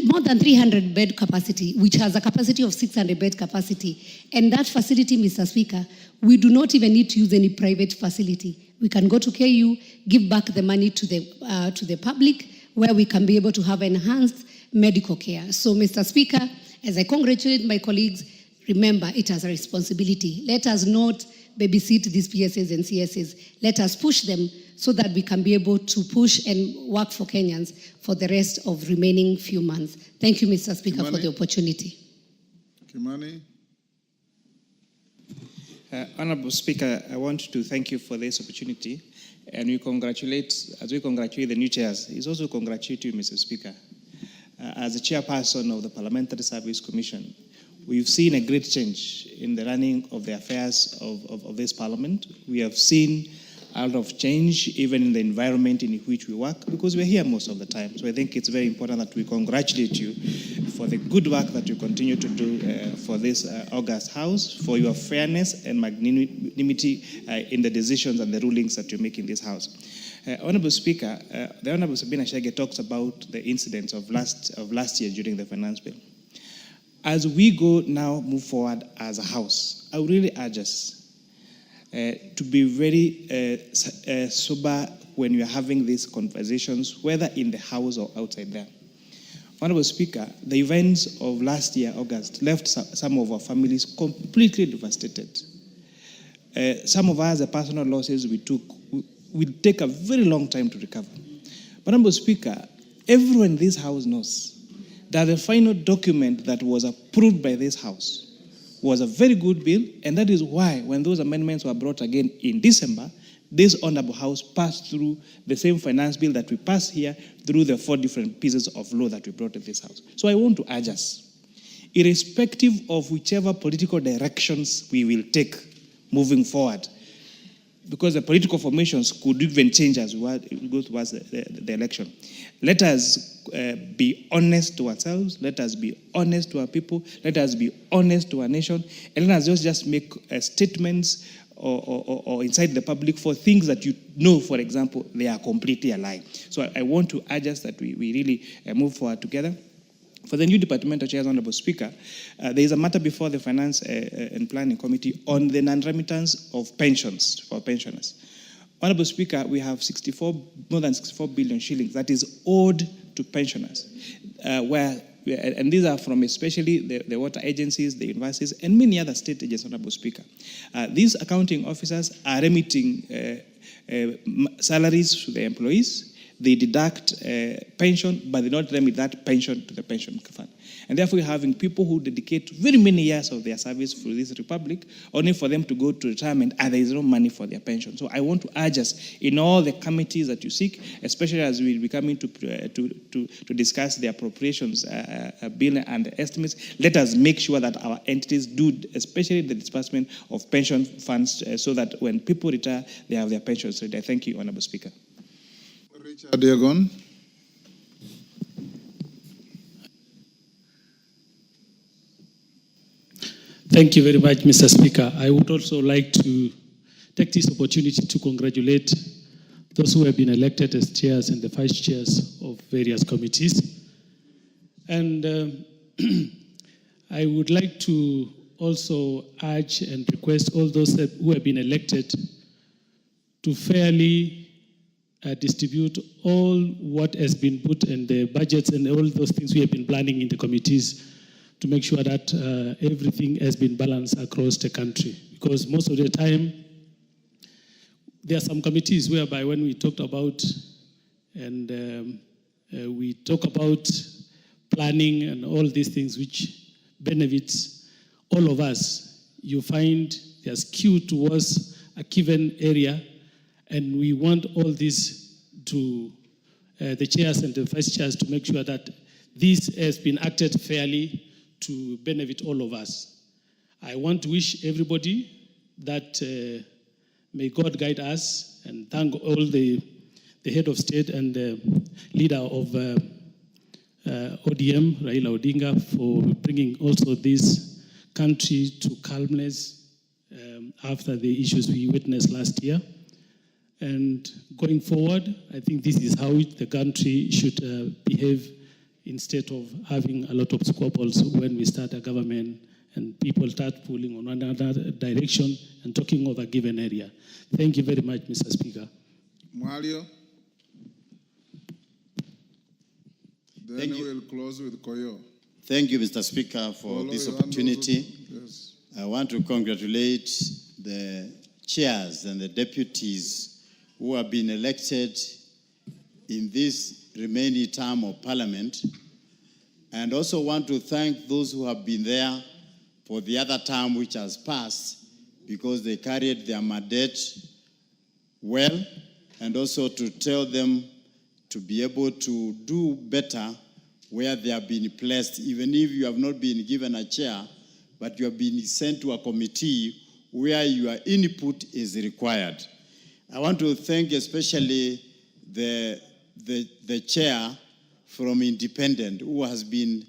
more than 300 bed capacity, which has a capacity of 600 bed capacity. And that facility, Mr. Speaker, we do not even need to use any private facility. We can go to KU, give back the money to the public, where we can be able to have enhanced medical care. So, Mr. Speaker, as I congratulate my colleagues, remember it as a responsibility. Let us not babysit these PSs and CSs. Let us push them so that we can be able to push and work for Kenyans for the rest of remaining few months. Thank you, Mr. Speaker, for the opportunity. Kimani. Honorable Speaker, I want to thank you for this opportunity, and as we congratulate the new chairs, it's also congratulate you, Mr. Speaker. As the chairperson of the Parliamentary Service Commission, we've seen a great change in the running of the affairs of this Parliament. We have seen a lot of change even in the environment in which we work, because we're here most of the time. So I think it's very important that we congratulate you for the good work that you continue to do for this august House, for your fairness and magnanimity in the decisions and the rulings that you make in this House. Honorable Speaker, the Honorable Sabina Chege talks about the incidents of last year during the finance bill. As we go now move forward as a House, I would really urge us to be very sober when we are having these conversations, whether in the House or outside there. Honorable Speaker, the events of last year, August, left some of our families completely devastated. Some of us, the personal losses we took, will take a very long time to recover. But Honorable Speaker, everyone in this House knows that the final document that was approved by this House was a very good bill, and that is why when those amendments were brought again in December, this Honorable House passed through the same finance bill that we passed here through the 4 different pieces of law that we brought to this House. So I want to urge us, irrespective of whichever political directions we will take moving forward, because the political formations could even change as we go towards the election. Let us be honest to ourselves. Let us be honest to our people. Let us be honest to our nation. And let us just make statements or inside the public for things that you know, for example, they are completely aligned. So I want to urge us that we really move forward together. For the new departmental chairs, Honorable Speaker, there is a matter before the Finance and Planning Committee on the non-remittance of pensions for pensioners. Honorable Speaker, we have more than 64 billion shillings that is owed to pensioners, and these are from especially the water agencies, the universities, and many other state agencies, Honorable Speaker. These accounting officers are remitting salaries to the employees. They deduct pension, but they don't remit that pension to the pension fund. And therefore, we're having people who dedicate very many years of their service for this republic, only for them to go to retirement, and there is no money for their pension. So I want to urge us in all the committees that you seek, especially as we'll be coming to discuss the appropriations bill and the estimates, let us make sure that our entities do, especially the disbursement of pension funds, so that when people retire, they have their pensions ready. Thank you, Honorable Speaker. Richard Yegon. Thank you very much, Mr. Speaker. I would also like to take this opportunity to congratulate those who have been elected as chairs and the vice chairs of various committees. And I would like to also urge and request all those who have been elected to fairly distribute all what has been put in the budgets and all those things we have been planning in the committees to make sure that everything has been balanced across the country. Because most of the time, there are some committees whereby when we talked about and we talk about planning and all these things which benefits all of us, you find they are skewed towards a given area. And we want all this to the chairs and the vice chairs to make sure that this has been acted fairly to benefit all of us. I want to wish everybody that may God guide us, and thank all the head of state and the leader of ODM, Raila Odinga, for bringing also this country to calmness after the issues we witnessed last year. And going forward, I think this is how the country should behave instead of having a lot of squabbles when we start a government and people start pulling on another direction and talking of a given area. Thank you very much, Mr. Speaker. Mario. Then we'll close with Koyo. Thank you, Mr. Speaker, for this opportunity. Yes. I want to congratulate the chairs and the deputies who have been elected in this remaining term of Parliament, and also want to thank those who have been there for the other term which has passed, because they carried their mandate well, and also to tell them to be able to do better where they have been placed, even if you have not been given a chair, but you have been sent to a committee where your input is required. I want to thank especially the chair from Independent, who has been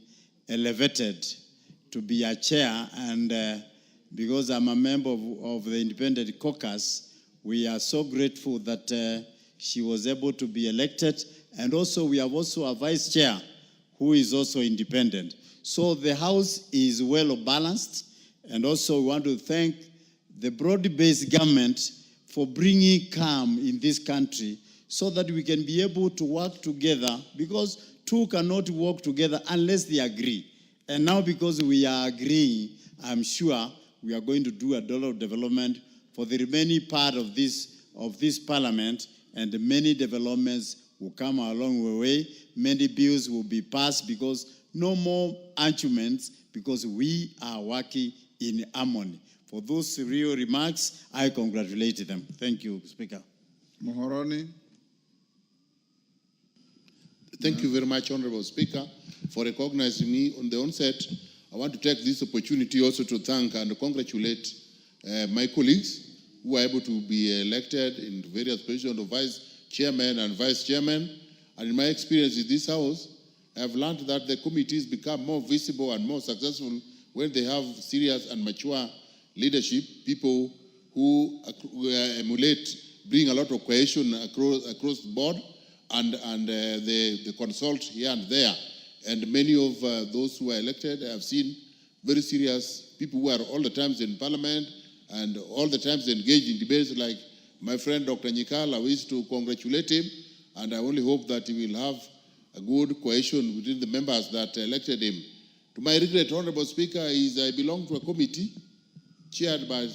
elevated to be a chair, and because I'm a member of the Independent Caucus, we are so grateful that she was able to be elected, and also we have also a vice chair who is also independent. So the House is well balanced, and also we want to thank the broad-based government for bringing calm in this country so that we can be able to work together, because two cannot work together unless they agree. And now because we are agreeing, I'm sure we are going to do a lot of development for the remaining part of this Parliament, and many developments will come along the way. Many bills will be passed because no more arguments, because we are working in harmony. For those real remarks, I congratulate them. Thank you, Speaker. Mohoroni. Thank you very much, Honorable Speaker, for recognizing me on the onset. I want to take this opportunity also to thank and congratulate my colleagues who are able to be elected in various positions of vice chairman and vice chairman. And in my experience in this House, I've learned that the committees become more visible and more successful when they have serious and mature leadership, people who emulate, bring a lot of cohesion across the board, and they consult here and there. And many of those who are elected, I have seen very serious people who are all the times in parliament and all the times engaged in debates, like my friend Dr. Nyikal. I wish to congratulate him, and I only hope that he will have a good cohesion within the members that elected him. To my regret, Honorable Speaker, is I belong to a committee chaired by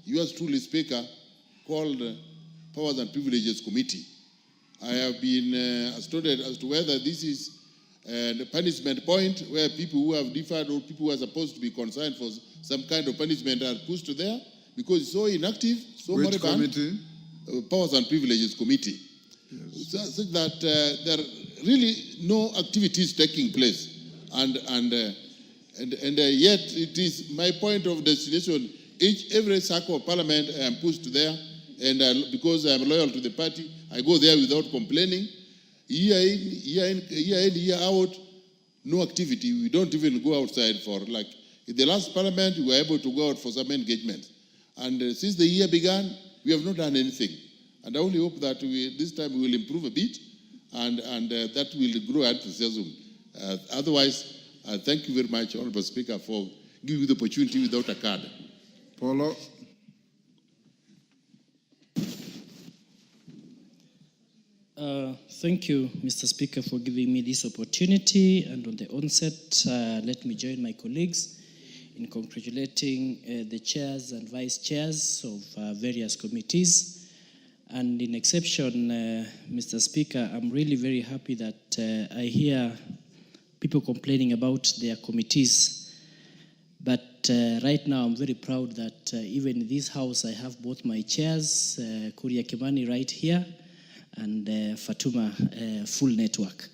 yours truly, Speaker, called Powers and Privileges Committee. I have been astounded as to whether this is the punishment point where people who have differed or people who are supposed to be concerned for some kind of punishment are pushed there because it's so inactive, so Which moribund. committee? Powers and Privileges Committee. Yes. So that there are really no activities taking place, and yet it is my point of destination. Every circle of parliament I am pushed there, and because I am loyal to the party, I go there without complaining. Year in, year out, no activity. We don't even go outside for, like, in the last parliament, we were able to go out for some engagement. And since the year began, we have not done anything. And I only hope that this time we will improve a bit, and that will grow enthusiasm. Otherwise, thank you very much, Honorable Speaker, for giving me the opportunity without a card. Paulo. Thank you, Mr. Speaker, for giving me this opportunity. And on the onset, let me join my colleagues in congratulating the chairs and vice chairs of various committees. And in exception, Mr. Speaker, I'm really very happy that I hear people complaining about their committees. But right now, I'm very proud that even in this house, I have both my chairs, Kuria Kimani right here, and Fatuma full network.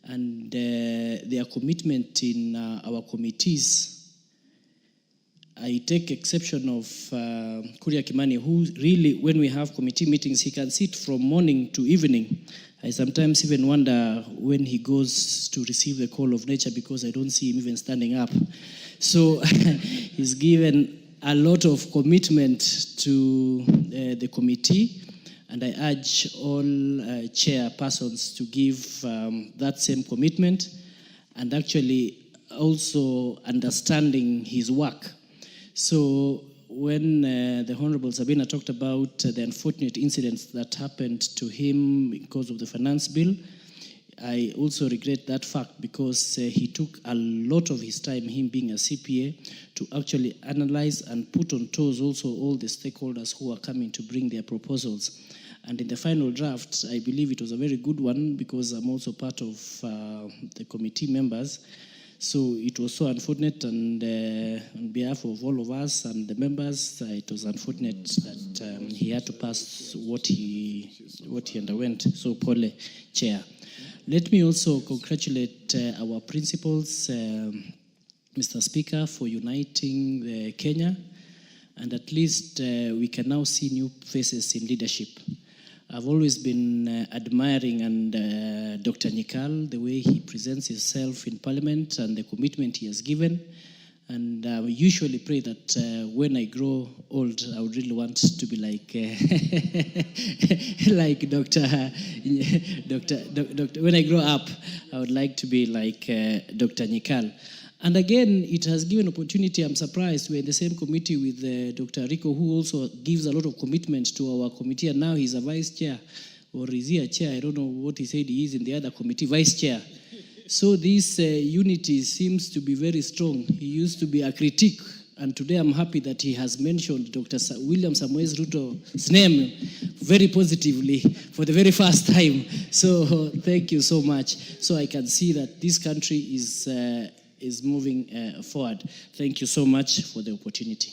And their commitment in our committees, I take exception of Kuria Kimani, who really, when we have committee meetings, he can sit from morning to evening. I sometimes even wonder when he goes to receive the call of nature, because I don't see him even standing up. So he's given a lot of commitment to the committee. And I urge all chairpersons to give that same commitment, and actually also understanding his work. So when the Honorable Sabina talked about the unfortunate incidents that happened to him because of the finance bill, I also regret that fact, because he took a lot of his time, him being a CPA, to actually analyze and put on toes also all the stakeholders who are coming to bring their proposals. And in the final draft, I believe it was a very good one, because I'm also part of the committee members. So it was so unfortunate, and on behalf of all of us and the members, it was unfortunate that he had to pass what he underwent. So, Pole, Chair. Let me also congratulate our principals, Mr. Speaker, for uniting Kenya, and at least we can now see new faces in leadership. I've always been admiring Dr. Nyikal, the way he presents himself in Parliament and the commitment he has given. And I usually pray that when I grow old, I would really want to be like like Dr. When I grow up, I would like to be like Dr. Nyikal. And again, it has given opportunity. I'm surprised we're in the same committee with Dr. Rico, who also gives a lot of commitment to our committee, and now he's a vice chair, or is he a chair? I don't know what he said he is in the other committee, vice chair. So this unity seems to be very strong. He used to be a critic, and today I'm happy that he has mentioned Dr. William Samoei Ruto's name very positively for the very first time. So thank you so much. So I can see that this country is moving forward. Thank you so much for the opportunity.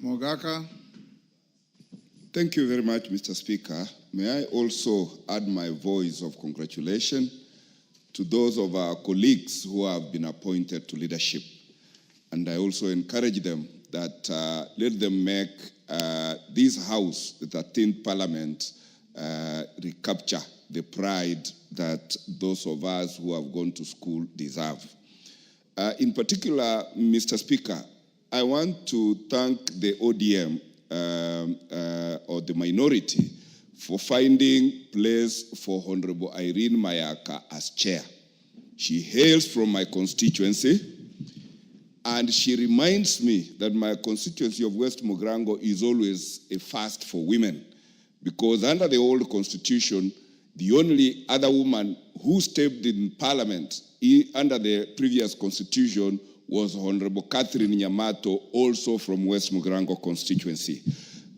Mogaka. Thank you very much, Mr. Speaker. May I also add my voice of congratulation to those of our colleagues who have been appointed to leadership. And I also encourage them that let them make this House, the 13th Parliament, recapture the pride that those of us who have gone to school deserve. In particular, Mr. Speaker, I want to thank the ODM or the minority for finding place for Honorable Irene Mayaka as chair. She hails from my constituency, and she reminds me that my constituency of West Mogrango is always a first for women, because under the old constitution, the only other woman who stepped in parliament under the previous constitution was Honorable Catherine Nyamato, also from West Mogrango constituency.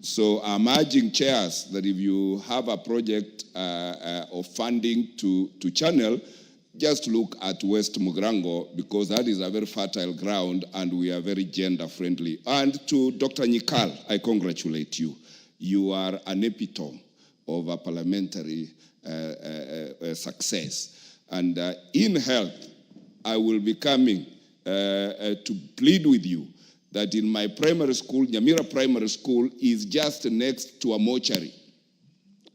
So I'm urging chairs that if you have a project of funding to channel, just look at West Mogrango, because that is a very fertile ground and we are very gender friendly. And to Dr. Nyikal, I congratulate you. You are an epitome of a parliamentary success. And in health, I will be coming to plead with you that in my primary school, Nyamira Primary School is just next to a mortuary.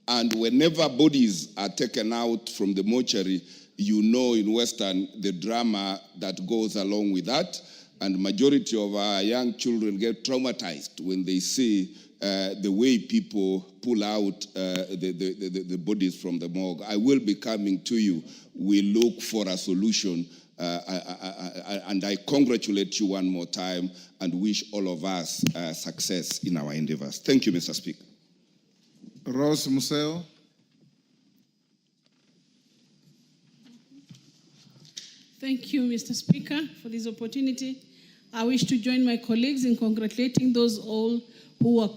And whenever bodies are taken out from the mortuary, you know in Western the drama that goes along with that, and majority of our young children get traumatized when they see the way people pull out the bodies from the morgue. I will be coming to you. We look for a solution, and I congratulate you one more time and wish all of us success in our endeavors. Thank you, Mr. Speaker. Rose Museo. Thank you, Mr. Speaker, for this opportunity. I wish to join my colleagues in congratulating those all who were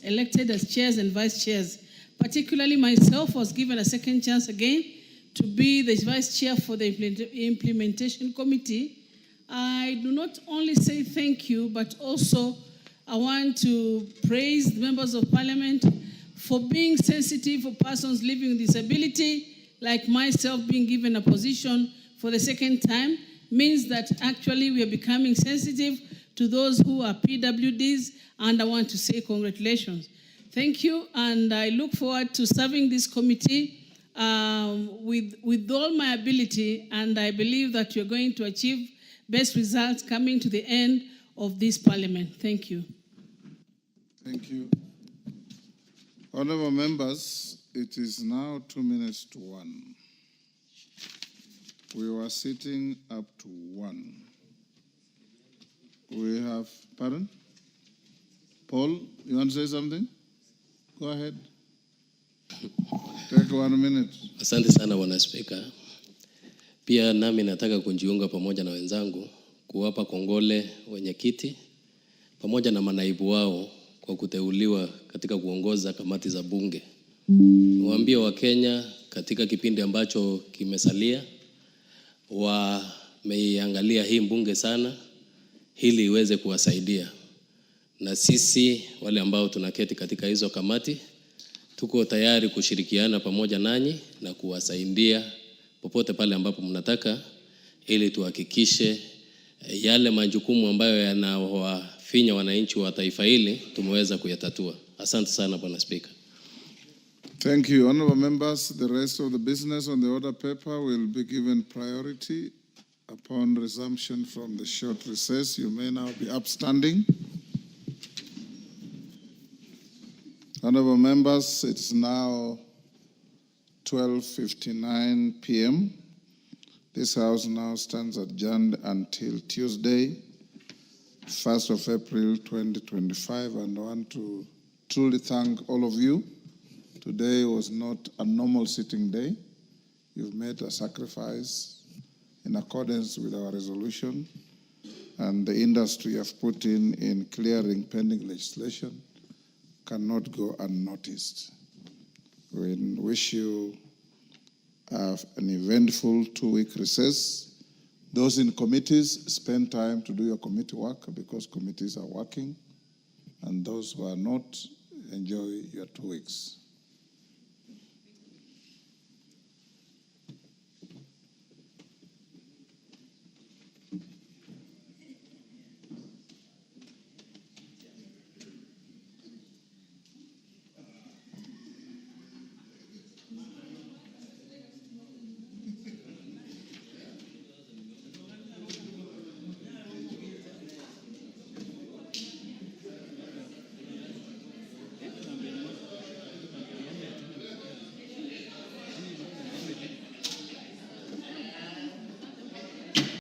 elected as chairs and vice chairs. Particularly myself was given a second chance again to be the vice chair for the implementation committee. I do not only say thank you, but also I want to praise the members of parliament for being sensitive for persons living with disability, like myself being given a position for the second time, means that actually we are becoming sensitive to those who are PWDs, and I want to say congratulations. Thank you, and I look forward to serving this committee with all my ability, and I believe that you're going to achieve best results coming to the end of this parliament. Thank you. Thank you. Honorable members, it is now 2 minutes to 1. We were sitting up to 1. We have, pardon? Paul, you want to say something? Go ahead. Take 1 minute. Asante sana Bwana Spika. Pia nami nataka kujiunga pamoja na wenzangu kuwapa kongole wenyekiti pamoja na manaibu wao kwa kuteuliwa katika kuongoza kamati za bunge. Niwaambie Wakenya katika kipindi ambacho kimesalia wameiangalia hii mbunge sana ili iweze kuwasaidia. Na sisi wale ambao tunaketi katika hizo kamati tuko tayari kushirikiana pamoja nanyi na kuwasaidia popote pale ambapo mnataka, ili tuhakikishe yale majukumu ambayo yanawafinya wananchi wa taifa hili tumeweza kuyatatua. Asante sana Bwana Speaker. Thank you. Honorable members, the rest of the business on the order paper will be given priority upon resumption from the short recess. You may now be upstanding. Honorable members, it's now 12:59 p.m. This House now stands adjourned until Tuesday, 1st of April 2025, and I want to truly thank all of you. Today was not a normal sitting day. You've made a sacrifice in accordance with our resolution, and the industry you have put in clearing pending legislation cannot go unnoticed. We wish you an eventful 2-week recess. Those in committees, spend time to do your committee work because committees are working. And those who are not, enjoy your 2 weeks.